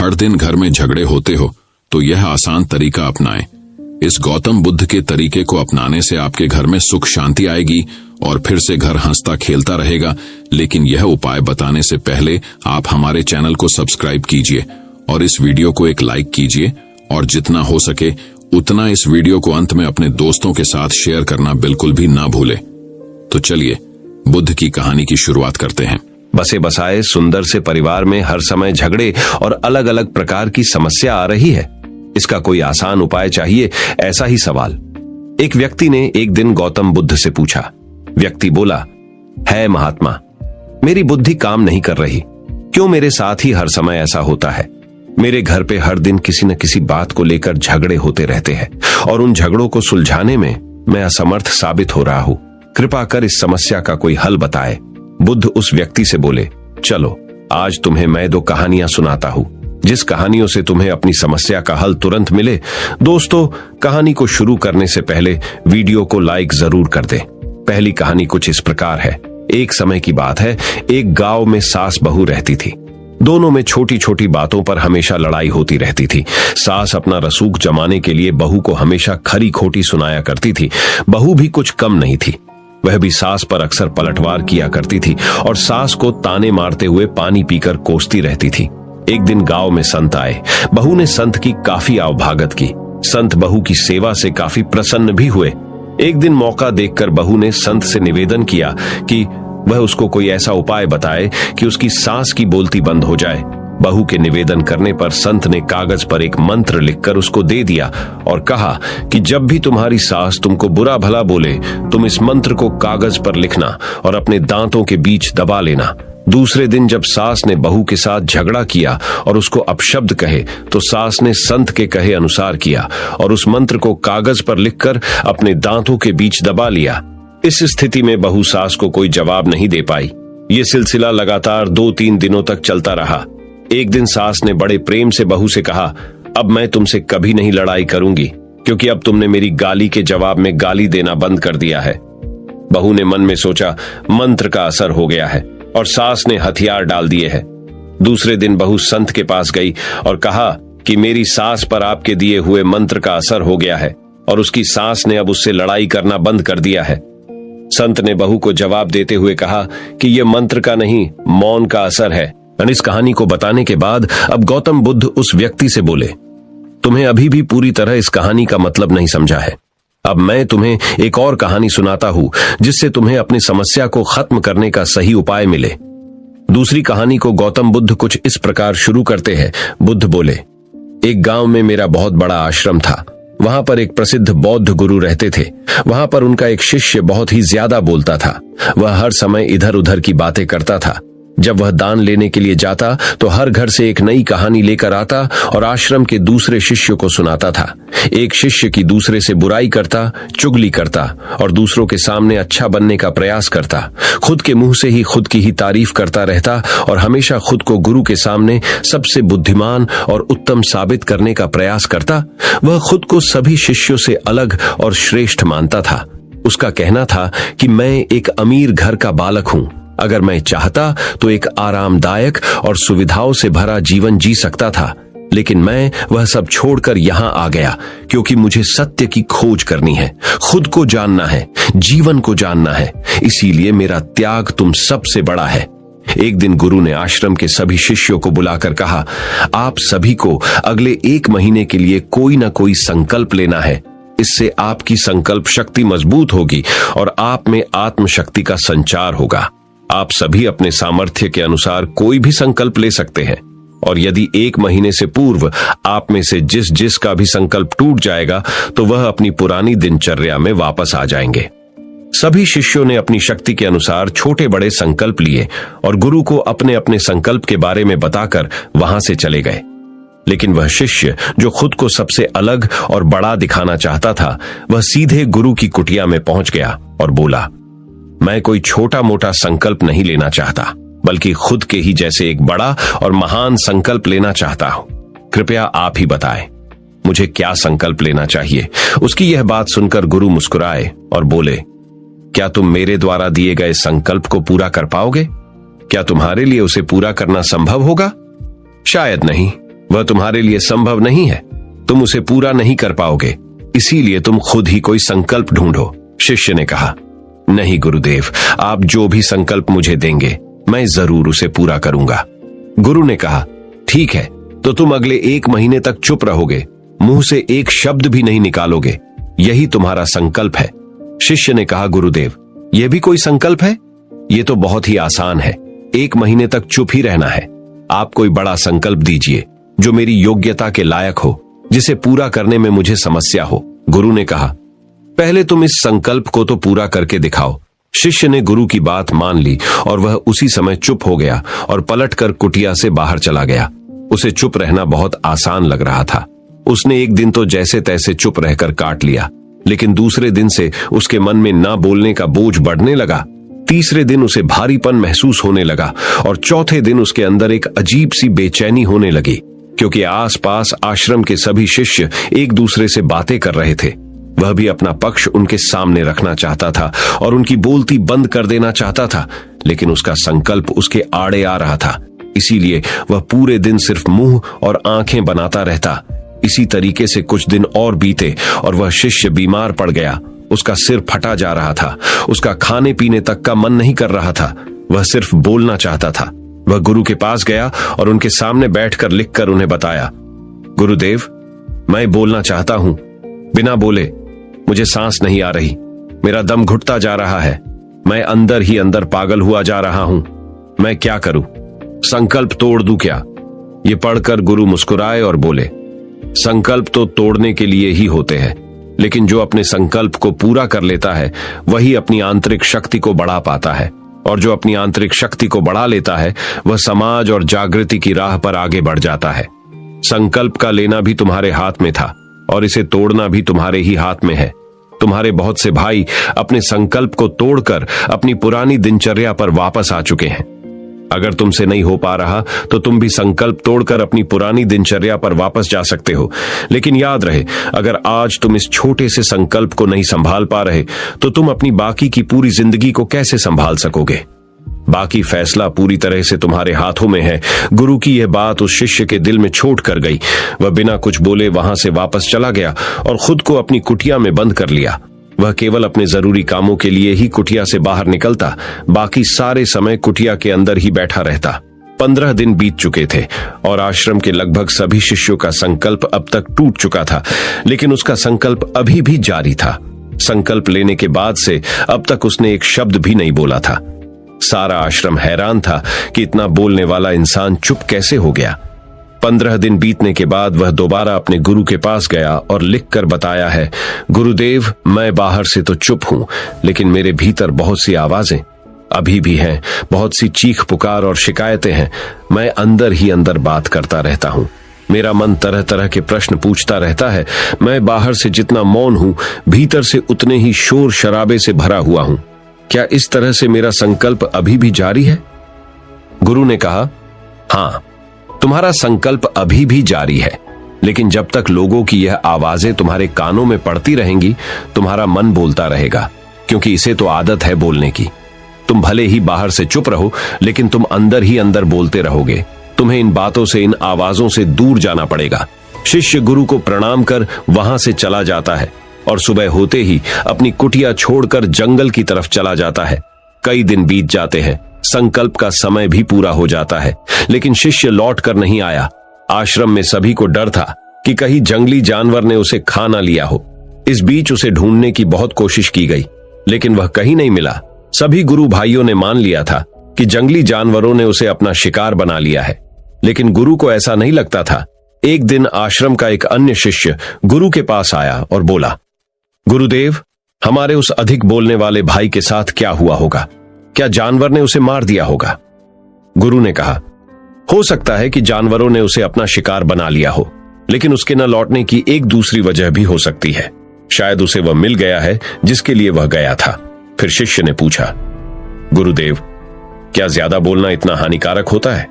हर दिन घर में झगड़े होते हो तो यह आसान तरीका अपनाएं। इस गौतम बुद्ध के तरीके को अपनाने से आपके घर में सुख शांति आएगी और फिर से घर हंसता खेलता रहेगा। लेकिन यह उपाय बताने से पहले आप हमारे चैनल को सब्सक्राइब कीजिए और इस वीडियो को एक लाइक कीजिए और जितना हो सके उतना इस वीडियो को अंत में अपने दोस्तों के साथ शेयर करना बिल्कुल भी ना भूले। तो चलिए बुद्ध की कहानी की शुरुआत करते हैं। बसे बसाए सुंदर से परिवार में हर समय झगड़े और अलग अलग प्रकार की समस्या आ रही है। इसका कोई आसान उपाय चाहिए, ऐसा ही सवाल एक व्यक्ति ने एक दिन गौतम बुद्ध से पूछा। व्यक्ति बोला, है महात्मा, मेरी बुद्धि काम नहीं कर रही। क्यों मेरे साथ ही हर समय ऐसा होता है? मेरे घर पे हर दिन किसी न किसी बात को लेकर झगड़े होते रहते हैं और उन झगड़ों को सुलझाने में मैं असमर्थ साबित हो रहा हूं। कृपा कर इस समस्या का कोई हल बताए। बुद्ध उस व्यक्ति से बोले, चलो आज तुम्हें मैं 2 कहानियां सुनाता हूं, जिस कहानियों से तुम्हें अपनी समस्या का हल तुरंत मिले। दोस्तों, कहानी को शुरू करने से पहले वीडियो को लाइक जरूर कर दें। पहली कहानी कुछ इस प्रकार है। एक समय की बात है, एक गांव में सास बहू रहती थी। दोनों में छोटी छोटी बातों पर हमेशा लड़ाई होती रहती थी। सास अपना रसूख जमाने के लिए बहू को हमेशा खरी खोटी सुनाया करती थी। बहू भी कुछ कम नहीं थी, वह भी सास पर अक्सर पलटवार किया करती थी और सास को ताने मारते हुए पानी पीकर कोसती रहती थी। एक दिन गांव में संत आए। बहू ने संत की काफी आवभागत की। संत बहू की सेवा से काफी प्रसन्न भी हुए। एक दिन मौका देखकर बहू ने संत से निवेदन किया कि वह उसको कोई ऐसा उपाय बताए कि उसकी सास की बोलती बंद हो जाए। बहू के निवेदन करने पर संत ने कागज पर एक मंत्र लिखकर उसको दे दिया और कहा कि जब भी तुम्हारी सास तुमको बुरा भला बोले, तुम इस मंत्र को कागज पर लिखना और अपने दांतों के बीच दबा लेना। दूसरे दिन जब सास ने बहू के साथ झगड़ा किया और उसको अपशब्द कहे, तो सास ने संत के कहे अनुसार किया और उस मंत्र को कागज पर लिखकर अपने दांतों के बीच दबा लिया। इस स्थिति में बहू सास को कोई जवाब नहीं दे पाई। ये सिलसिला लगातार 2-3 दिनों तक चलता रहा। एक दिन सास ने बड़े प्रेम से बहू से कहा, अब मैं तुमसे कभी नहीं लड़ाई करूंगी, क्योंकि अब तुमने मेरी गाली के जवाब में गाली देना बंद कर दिया है। बहू ने मन में सोचा, मंत्र का असर हो गया है और सास ने हथियार डाल दिए हैं। दूसरे दिन बहू संत के पास गई और कहा कि मेरी सास पर आपके दिए हुए मंत्र का असर हो गया है और उसकी सास ने अब उससे लड़ाई करना बंद कर दिया है। संत ने बहू को जवाब देते हुए कहा कि यह मंत्र का नहीं, मौन का असर है। इस कहानी को बताने के बाद अब गौतम बुद्ध उस व्यक्ति से बोले, तुम्हें अभी भी पूरी तरह इस कहानी का मतलब नहीं समझा है। अब मैं तुम्हें एक और कहानी सुनाता हूं, जिससे तुम्हें अपनी समस्या को खत्म करने का सही उपाय मिले। दूसरी कहानी को गौतम बुद्ध कुछ इस प्रकार शुरू करते हैं। बुद्ध बोले, एक गांव में मेरा बहुत बड़ा आश्रम था। वहां पर एक प्रसिद्ध बौद्ध गुरु रहते थे। वहां पर उनका एक शिष्य बहुत ही ज्यादा बोलता था। वह हर समय इधर उधर की बातें करता था। जब वह दान लेने के लिए जाता तो हर घर से एक नई कहानी लेकर आता और आश्रम के दूसरे शिष्य को सुनाता था। एक शिष्य की दूसरे से बुराई करता, चुगली करता और दूसरों के सामने अच्छा बनने का प्रयास करता। खुद के मुंह से ही खुद की ही तारीफ करता रहता और हमेशा खुद को गुरु के सामने सबसे बुद्धिमान और उत्तम साबित करने का प्रयास करता। वह खुद को सभी शिष्यों से अलग और श्रेष्ठ मानता था। उसका कहना था कि मैं एक अमीर घर का बालक हूं। अगर मैं चाहता तो एक आरामदायक और सुविधाओं से भरा जीवन जी सकता था, लेकिन मैं वह सब छोड़कर यहां आ गया क्योंकि मुझे सत्य की खोज करनी है, खुद को जानना है, जीवन को जानना है। इसीलिए मेरा त्याग तुम सबसे बड़ा है। एक दिन गुरु ने आश्रम के सभी शिष्यों को बुलाकर कहा, आप सभी को अगले 1 महीने के लिए कोई ना कोई संकल्प लेना है। इससे आपकी संकल्प शक्ति मजबूत होगी और आप में आत्मशक्ति का संचार होगा। आप सभी अपने सामर्थ्य के अनुसार कोई भी संकल्प ले सकते हैं और यदि 1 महीने से पूर्व आप में से जिस का भी संकल्प टूट जाएगा तो वह अपनी पुरानी दिनचर्या में वापस आ जाएंगे। सभी शिष्यों ने अपनी शक्ति के अनुसार छोटे बड़े संकल्प लिए और गुरु को अपने अपने संकल्प के बारे में बताकर वहां से चले गए। लेकिन वह शिष्य जो खुद को सबसे अलग और बड़ा दिखाना चाहता था, वह सीधे गुरु की कुटिया में पहुंच गया और बोला, मैं कोई छोटा मोटा संकल्प नहीं लेना चाहता, बल्कि खुद के ही जैसे एक बड़ा और महान संकल्प लेना चाहता हूं। कृपया आप ही बताएं, मुझे क्या संकल्प लेना चाहिए। उसकी यह बात सुनकर गुरु मुस्कुराए और बोले, क्या तुम मेरे द्वारा दिए गए संकल्प को पूरा कर पाओगे? क्या तुम्हारे लिए उसे पूरा करना संभव होगा? शायद नहीं, वह तुम्हारे लिए संभव नहीं है, तुम उसे पूरा नहीं कर पाओगे, इसीलिए तुम खुद ही कोई संकल्प ढूंढो। शिष्य ने कहा, नहीं गुरुदेव, आप जो भी संकल्प मुझे देंगे मैं जरूर उसे पूरा करूंगा। गुरु ने कहा, ठीक है, तो तुम अगले 1 महीने तक चुप रहोगे, मुंह से एक शब्द भी नहीं निकालोगे, यही तुम्हारा संकल्प है। शिष्य ने कहा, गुरुदेव, यह भी कोई संकल्प है? यह तो बहुत ही आसान है, 1 महीने तक चुप ही रहना है। आप कोई बड़ा संकल्प दीजिए जो मेरी योग्यता के लायक हो, जिसे पूरा करने में मुझे समस्या हो। गुरु ने कहा, पहले तुम इस संकल्प को तो पूरा करके दिखाओ। शिष्य ने गुरु की बात मान ली और वह उसी समय चुप हो गया और पलटकर कुटिया से बाहर चला गया। उसे चुप रहना बहुत आसान लग रहा था। उसने एक दिन तो जैसे तैसे चुप रहकर काट लिया, लेकिन दूसरे दिन से उसके मन में ना बोलने का बोझ बढ़ने लगा। तीसरे दिन उसे भारीपन महसूस होने लगा और चौथे दिन उसके अंदर एक अजीब सी बेचैनी होने लगी, क्योंकि आसपास आश्रम के सभी शिष्य एक दूसरे से बातें कर रहे थे। वह भी अपना पक्ष उनके सामने रखना चाहता था और उनकी बोलती बंद कर देना चाहता था, लेकिन उसका संकल्प उसके आड़े आ रहा था। इसीलिए वह पूरे दिन सिर्फ मुंह और आंखें बनाता रहता। इसी तरीके से कुछ दिन और बीते और वह शिष्य बीमार पड़ गया। उसका सिर फटा जा रहा था, उसका खाने पीने तक का मन नहीं कर रहा था, वह सिर्फ बोलना चाहता था। वह गुरु के पास गया और उनके सामने बैठकर लिखकर उन्हें बताया, गुरुदेव, मैं बोलना चाहता हूं, बिना बोले मुझे सांस नहीं आ रही, मेरा दम घुटता जा रहा है, मैं अंदर ही अंदर पागल हुआ जा रहा हूं, मैं क्या करूं? संकल्प तोड़ दूं क्या? ये पढ़कर गुरु मुस्कुराए और बोले, संकल्प तो तोड़ने के लिए ही होते हैं, लेकिन जो अपने संकल्प को पूरा कर लेता है वही अपनी आंतरिक शक्ति को बढ़ा पाता है, और जो अपनी आंतरिक शक्ति को बढ़ा लेता है वह समाज और जागृति की राह पर आगे बढ़ जाता है। संकल्प का लेना भी तुम्हारे हाथ में था और इसे तोड़ना भी तुम्हारे ही हाथ में है। तुम्हारे बहुत से भाई अपने संकल्प को तोड़कर अपनी पुरानी दिनचर्या पर वापस आ चुके हैं। अगर तुमसे नहीं हो पा रहा तो तुम भी संकल्प तोड़कर अपनी पुरानी दिनचर्या पर वापस जा सकते हो। लेकिन याद रहे, अगर आज तुम इस छोटे से संकल्प को नहीं संभाल पा रहे तो तुम अपनी बाकी की पूरी जिंदगी को कैसे संभाल सकोगे? बाकी फैसला पूरी तरह से तुम्हारे हाथों में है। गुरु की यह बात उस शिष्य के दिल में छोट कर गई। वह बिना कुछ बोले वहां से वापस चला गया और खुद को अपनी कुटिया में बंद कर लिया। वह केवल अपने जरूरी कामों के लिए ही कुटिया से बाहर निकलता, बाकी सारे समय कुटिया के अंदर ही बैठा रहता। 15 दिन बीत चुके थे और आश्रम के लगभग सभी शिष्यों का संकल्प अब तक टूट चुका था, लेकिन उसका संकल्प अभी भी जारी था। संकल्प लेने के बाद से अब तक उसने एक शब्द भी नहीं बोला था। सारा आश्रम हैरान था कि इतना बोलने वाला इंसान चुप कैसे हो गया। 15 दिन बीतने के बाद वह दोबारा अपने गुरु के पास गया और लिखकर बताया है, गुरुदेव, मैं बाहर से तो चुप हूं, लेकिन मेरे भीतर बहुत सी आवाजें अभी भी हैं, बहुत सी चीख पुकार और शिकायतें हैं। मैं अंदर ही अंदर बात करता रहता हूं, मेरा मन तरह तरह के प्रश्न पूछता रहता है। मैं बाहर से जितना मौन हूं, भीतर से उतने ही शोर शराबे से भरा हुआ हूं। क्या इस तरह से मेरा संकल्प अभी भी जारी है? गुरु ने कहा, हां, तुम्हारा संकल्प अभी भी जारी है, लेकिन जब तक लोगों की यह आवाजें तुम्हारे कानों में पड़ती रहेंगी, तुम्हारा मन बोलता रहेगा, क्योंकि इसे तो आदत है बोलने की। तुम भले ही बाहर से चुप रहो, लेकिन तुम अंदर ही अंदर बोलते रहोगे। तुम्हें इन बातों से, इन आवाजों से दूर जाना पड़ेगा। शिष्य गुरु को प्रणाम कर वहां से चला जाता है और सुबह होते ही अपनी कुटिया छोड़कर जंगल की तरफ चला जाता है। कई दिन बीत जाते हैं, संकल्प का समय भी पूरा हो जाता है, लेकिन शिष्य लौट कर नहीं आया। आश्रम में सभी को डर था कि कहीं जंगली जानवर ने उसे खा ना लिया हो। इस बीच उसे ढूंढने की बहुत कोशिश की गई, लेकिन वह कहीं नहीं मिला। सभी गुरु भाइयों ने मान लिया था कि जंगली जानवरों ने उसे अपना शिकार बना लिया है, लेकिन गुरु को ऐसा नहीं लगता था। एक दिन आश्रम का एक अन्य शिष्य गुरु के पास आया और बोला, गुरुदेव, हमारे उस अधिक बोलने वाले भाई के साथ क्या हुआ होगा? क्या जानवर ने उसे मार दिया होगा? गुरु ने कहा, हो सकता है कि जानवरों ने उसे अपना शिकार बना लिया हो, लेकिन उसके न लौटने की एक दूसरी वजह भी हो सकती है। शायद उसे वह मिल गया है जिसके लिए वह गया था। फिर शिष्य ने पूछा, गुरुदेव, क्या ज्यादा बोलना इतना हानिकारक होता है?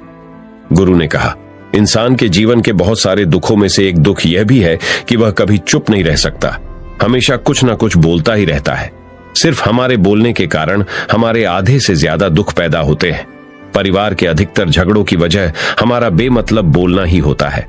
गुरु ने कहा, इंसान के जीवन के बहुत सारे दुखों में से एक दुख यह भी है कि वह कभी चुप नहीं रह सकता, हमेशा कुछ ना कुछ बोलता ही रहता है। सिर्फ हमारे बोलने के कारण हमारे आधे से ज्यादा दुख पैदा होते हैं। परिवार के अधिकतर झगड़ों की वजह हमारा बेमतलब बोलना ही होता है।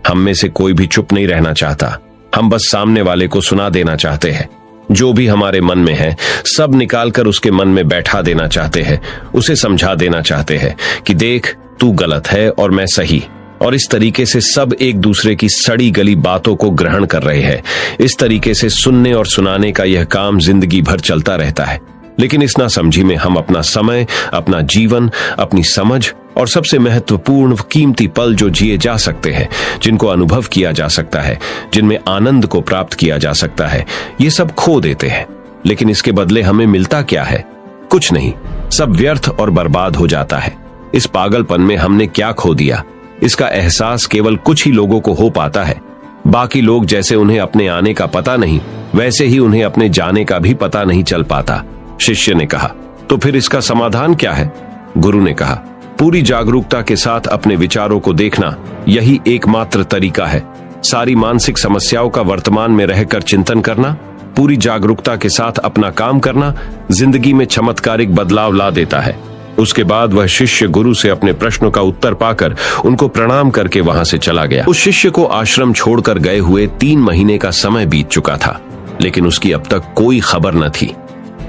हम में से कोई भी चुप नहीं रहना चाहता। हम बस सामने वाले को सुना देना चाहते हैं। जो भी हमारे मन में है सब निकालकर उसके मन में बैठा देना चाहते हैं। उसे समझा देना चाहते हैं कि देख, तू गलत है और मैं सही। और इस तरीके से सब एक दूसरे की सड़ी गली बातों को ग्रहण कर रहे हैं। इस तरीके से सुनने और सुनाने का यह काम जिंदगी भर चलता रहता है। लेकिन इस नासमझी में हम अपना समय, अपना जीवन, अपनी समझ और सबसे महत्वपूर्ण कीमती पल जो जिए जा सकते हैं, जिनको अनुभव किया जा सकता है, जिनमें आनंद को प्राप्त किया जा सकता है, ये सब खो देते हैं। लेकिन इसके बदले हमें मिलता क्या है? कुछ नहीं, सब व्यर्थ और बर्बाद हो जाता है। इस पागलपन में हमने क्या खो दिया, इसका एहसास केवल कुछ ही लोगों को हो पाता है। बाकी लोग जैसे उन्हें अपने आने का पता नहीं, वैसे ही उन्हें अपने जाने का भी पता नहीं चल पाता। शिष्य ने कहा, तो फिर इसका समाधान क्या है? गुरु ने कहा, पूरी जागरूकता के साथ अपने विचारों को देखना, यही एकमात्र तरीका है। सारी मानसिक समस्याओं का वर्तमान में रहकर चिंतन करना, पूरी जागरूकता के साथ अपना काम करना जिंदगी में चमत्कारिक बदलाव ला देता है। उसके बाद वह शिष्य गुरु से अपने प्रश्नों का उत्तर पाकर उनको प्रणाम करके वहां से चला गया। उस शिष्य को आश्रम छोड़कर गए हुए 3 महीने का समय बीत चुका था, लेकिन उसकी अब तक कोई खबर न थी।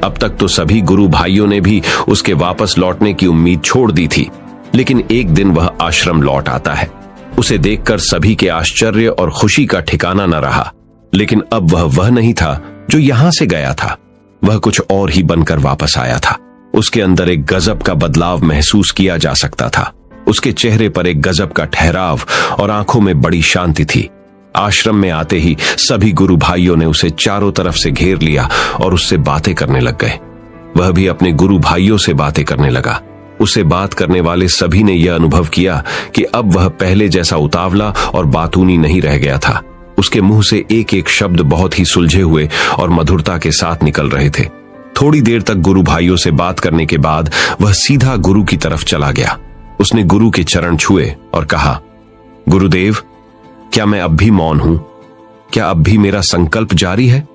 अब तक तो सभी गुरु भाइयों ने भी उसके वापस लौटने की उम्मीद छोड़ दी थी। लेकिन एक दिन वह आश्रम लौट आता है। उसे देखकर सभी के आश्चर्य और खुशी का ठिकाना न रहा। लेकिन अब वह नहीं था जो यहां से गया था, वह कुछ और ही बनकर वापस आया था। उसके अंदर एक गजब का बदलाव महसूस किया जा सकता था। उसके चेहरे पर एक गजब का ठहराव और आंखों में बड़ी शांति थी। आश्रम में आते ही सभी गुरु भाइयों ने उसे चारों तरफ से घेर लिया और उससे बातें करने लग गए। वह भी अपने गुरु भाइयों से बातें करने लगा। उसे बात करने वाले सभी ने यह अनुभव किया कि अब वह पहले जैसा उतावला और बातूनी नहीं रह गया था। उसके मुंह से एक एक शब्द बहुत ही सुलझे हुए और मधुरता के साथ निकल रहे थे। थोड़ी देर तक गुरु भाइयों से बात करने के बाद वह सीधा गुरु की तरफ चला गया। उसने गुरु के चरण छुए और कहा, गुरुदेव, क्या मैं अब भी मौन हूं? क्या अब भी मेरा संकल्प जारी है?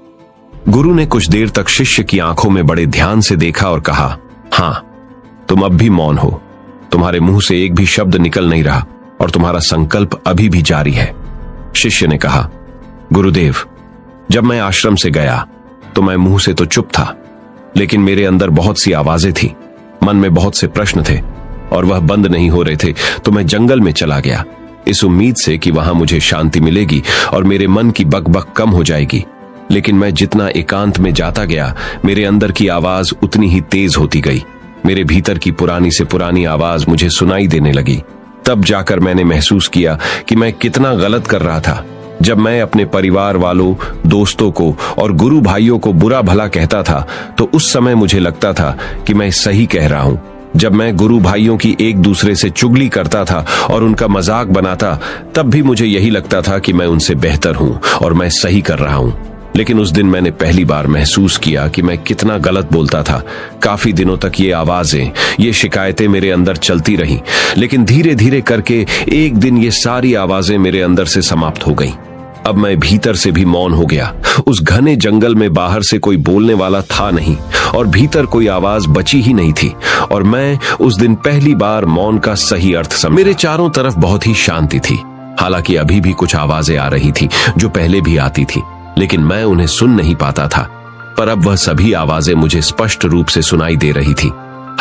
गुरु ने कुछ देर तक शिष्य की आंखों में बड़े ध्यान से देखा और कहा, हां, तुम अब भी मौन हो। तुम्हारे मुंह से एक भी शब्द निकल नहीं रहा और तुम्हारा संकल्प अभी भी जारी है। शिष्य ने कहा, गुरुदेव, जब मैं आश्रम से गया तो मैं मुंह से तो चुप था, लेकिन मेरे अंदर बहुत सी आवाजें थी, मन में बहुत से प्रश्न थे और वह बंद नहीं हो रहे थे। तो मैं जंगल में चला गया, इस उम्मीद से कि वहां मुझे शांति मिलेगी और मेरे मन की बकबक कम हो जाएगी। लेकिन मैं जितना एकांत में जाता गया, मेरे अंदर की आवाज उतनी ही तेज होती गई। मेरे भीतर की पुरानी से पुरानी आवाज मुझे सुनाई देने लगी। तब जाकर मैंने महसूस किया कि मैं कितना गलत कर रहा था। जब मैं अपने परिवार वालों, दोस्तों को और गुरु भाइयों को बुरा भला कहता था, तो उस समय मुझे लगता था कि मैं सही कह रहा हूं। जब मैं गुरु भाइयों की एक दूसरे से चुगली करता था और उनका मजाक बनाता, तब भी मुझे यही लगता था कि मैं उनसे बेहतर हूं और मैं सही कर रहा हूं। लेकिन उस दिन मैंने पहली बार महसूस किया कि मैं कितना गलत बोलता था। काफी दिनों तक ये आवाजें, ये शिकायतें मेरे अंदर चलती रहीं, लेकिन धीरे धीरे करके एक दिन ये सारी आवाजें मेरे अंदर से समाप्त हो गईं। अब मैं भीतर से भी मौन हो गया। उस घने जंगल में बाहर से कोई बोलने वाला था नहीं और भीतर कोई आवाज बची ही नहीं थी। और मैं उस दिन पहली बार मौन का सही अर्थ समझा। मेरे चारों तरफ बहुत ही शांति थी। हालांकि अभी भी कुछ आवाजें आ रही थी जो पहले भी आती थी, लेकिन मैं उन्हें सुन नहीं पाता था। पर अब वह सभी आवाजें मुझे स्पष्ट रूप से सुनाई दे रही थी।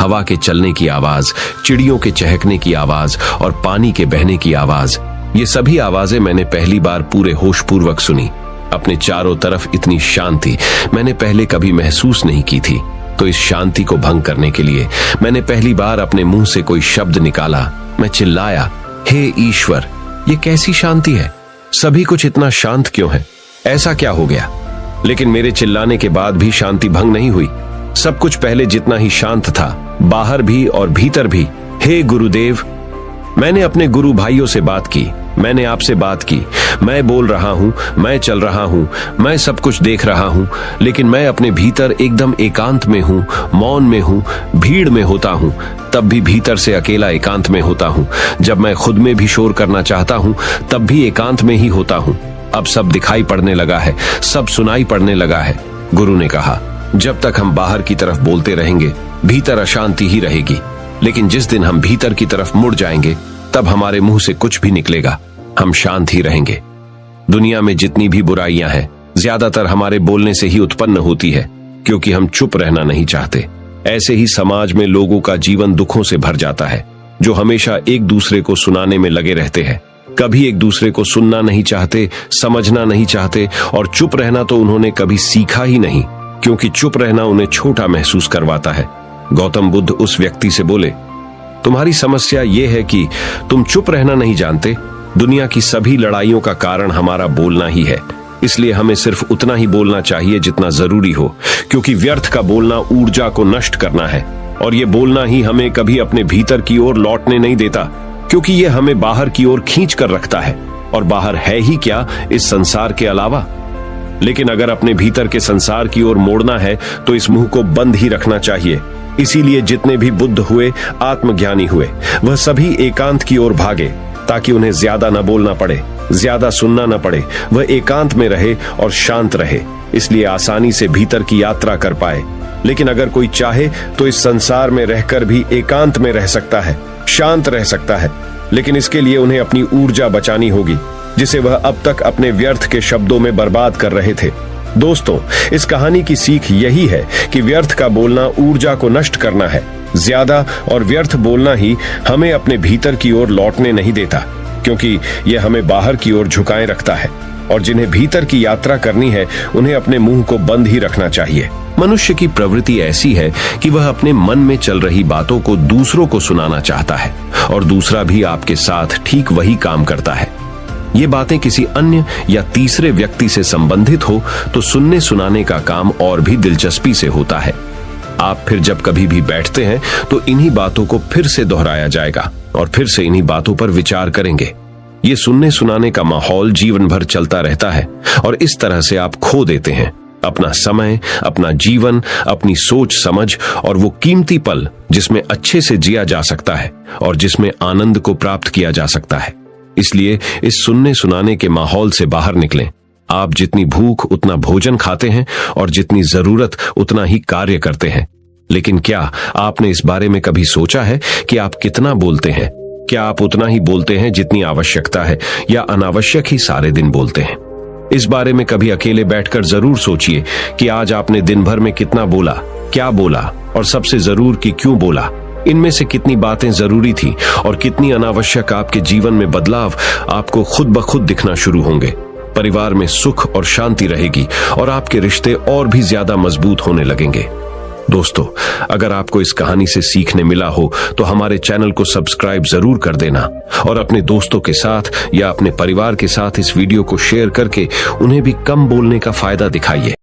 हवा के चलने की आवाज, चिड़ियों के चहकने की आवाज और पानी के बहने की आवाज, ये सभी आवाजें मैंने पहली बार पूरे होशपूर्वक सुनी। अपने चारों तरफ इतनी शांति मैंने पहले कभी महसूस नहीं की थी। तो इस शांति को भंग करने के लिए मैंने पहली बार अपने मुंह से कोई शब्द निकाला। मैं चिल्लाया, हे ईश्वर, ये कैसी शांति है? सभी कुछ इतना शांत क्यों है? ऐसा क्या हो गया? लेकिन मेरे चिल्लाने के बाद भी शांति भंग नहीं हुई। सब कुछ पहले जितना ही शांत था, बाहर भी और भीतर भी। हे गुरुदेव, मैंने अपने गुरु भाइयों से बात की, मैंने आपसे बात की। मैं बोल रहा हूं, मैं चल रहा हूं, मैं सब कुछ देख रहा हूं, लेकिन मैं अपने भीतर एकदम एकांत में हूं, मौन में हूं, भीड़ में होता हूं, तब भी भीतर से अकेला एकांत में होता हूं। जब मैं खुद में भी शोर करना चाहता हूं, तब भी एकांत में ही होता हूं। अब सब दिखाई पड़ने लगा है, सब सुनाई पड़ने लगा है। गुरु ने कहा, जब तक हम बाहर की तरफ बोलते रहेंगे, भीतर अशांति ही रहेगी। लेकिन जिस दिन हम भीतर की तरफ मुड़ जाएंगे, तब हमारे मुंह से कुछ भी निकलेगा। हम शांत ही रहेंगे। दुनिया में जितनी भी बुराइयां हैं ज्यादातर हमारे बोलने से ही उत्पन्न होती है, क्योंकि हम चुप रहना नहीं चाहते। ऐसे ही समाज में लोगों का जीवन दुखों से भर जाता है, जो हमेशा एक दूसरे को सुनाने में लगे रहते हैं। कभी एक दूसरे को सुनना नहीं चाहते, समझना नहीं चाहते, और चुप रहना तो उन्होंने कभी सीखा ही नहीं, क्योंकि चुप रहना उन्हें छोटा महसूस करवाता है। गौतम बुद्ध उस व्यक्ति से बोले, तुम्हारी समस्या यह है कि तुम चुप रहना नहीं जानते। दुनिया की सभी लड़ाइयों का कारण हमारा बोलना ही है, इसलिए हमें सिर्फ उतना ही बोलना चाहिए जितना जरूरी हो, क्योंकि व्यर्थ का बोलना ऊर्जा को नष्ट करना है, और ये बोलना ही हमें कभी अपने भीतर की ओर लौटने नहीं देता, क्योंकि ये हमें बाहर की ओर खींच कर रखता है, और बाहर है ही क्या इस संसार के अलावा। लेकिन अगर अपने भीतर के संसार की ओर मोड़ना है तो इस मुंह को बंद ही रखना चाहिए। इसीलिए जितने भी बुद्ध हुए, आत्मज्ञानी हुए, वह सभी एकांत की ओर भागे, ताकि उन्हें ज्यादा न बोलना पड़े, ज्यादा सुनना न पड़े। वह एकांत में रहे और शांत रहे, इसलिए आसानी से भीतर की यात्रा कर पाए। लेकिन अगर कोई चाहे तो इस संसार में रहकर भी एकांत में रह सकता है, शांत रह सकता है, लेकिन इसके लिए उन्हें अपनी ऊर्जा बचानी होगी, जिसे वह अब तक अपने व्यर्थ के शब्दों में बर्बाद कर रहे थे। दोस्तों, इस कहानी की सीख यही है कि व्यर्थ का बोलना ऊर्जा को नष्ट करना है। ज्यादा और व्यर्थ बोलना ही हमें अपने भीतर की ओर लौटने नहीं देता, क्योंकि यह हमें बाहर की ओर झुकाए रखता है, और जिन्हें भीतर की यात्रा करनी है उन्हें अपने मुंह को बंद ही रखना चाहिए। मनुष्य की प्रवृत्ति ऐसी है कि वह अपने मन में चल रही बातों को दूसरों को सुनाना चाहता है, और दूसरा भी आपके साथ ठीक वही काम करता है। ये बातें किसी अन्य या तीसरे व्यक्ति से संबंधित हो तो सुनने सुनाने का काम और भी दिलचस्पी से होता है। आप फिर जब कभी भी बैठते हैं तो इन्हीं बातों को फिर से दोहराया जाएगा, और फिर से इन्हीं बातों पर विचार करेंगे। ये सुनने सुनाने का माहौल जीवन भर चलता रहता है, और इस तरह से आप खो देते हैं अपना समय, अपना जीवन, अपनी सोच समझ, और वो कीमती पल जिसमें अच्छे से जिया जा सकता है और जिसमें आनंद को प्राप्त किया जा सकता है। इसलिए इस सुनने सुनाने के माहौल से बाहर निकलें। आप जितनी भूख उतना भोजन खाते हैं, और जितनी जरूरत उतना ही कार्य करते हैं। लेकिन क्या आपने इस बारे में कभी सोचा है कि आप कितना बोलते हैं? क्या आप उतना ही बोलते हैं जितनी आवश्यकता है, या अनावश्यक ही सारे दिन बोलते हैं? इस बारे में कभी अकेले बैठकर जरूर सोचिए कि आज आपने दिन भर में कितना बोला, क्या बोला, और सबसे जरूर कि क्यों बोला। इनमें से कितनी बातें जरूरी थी और कितनी अनावश्यक। आपके जीवन में बदलाव आपको खुद ब खुद दिखना शुरू होंगे। परिवार में सुख और शांति रहेगी, और आपके रिश्ते और भी ज्यादा मजबूत होने लगेंगे। दोस्तों, अगर आपको इस कहानी से सीखने मिला हो तो हमारे चैनल को सब्सक्राइब जरूर कर देना, और अपने दोस्तों के साथ या अपने परिवार के साथ इस वीडियो को शेयर करके उन्हें भी कम बोलने का फायदा दिखाइए।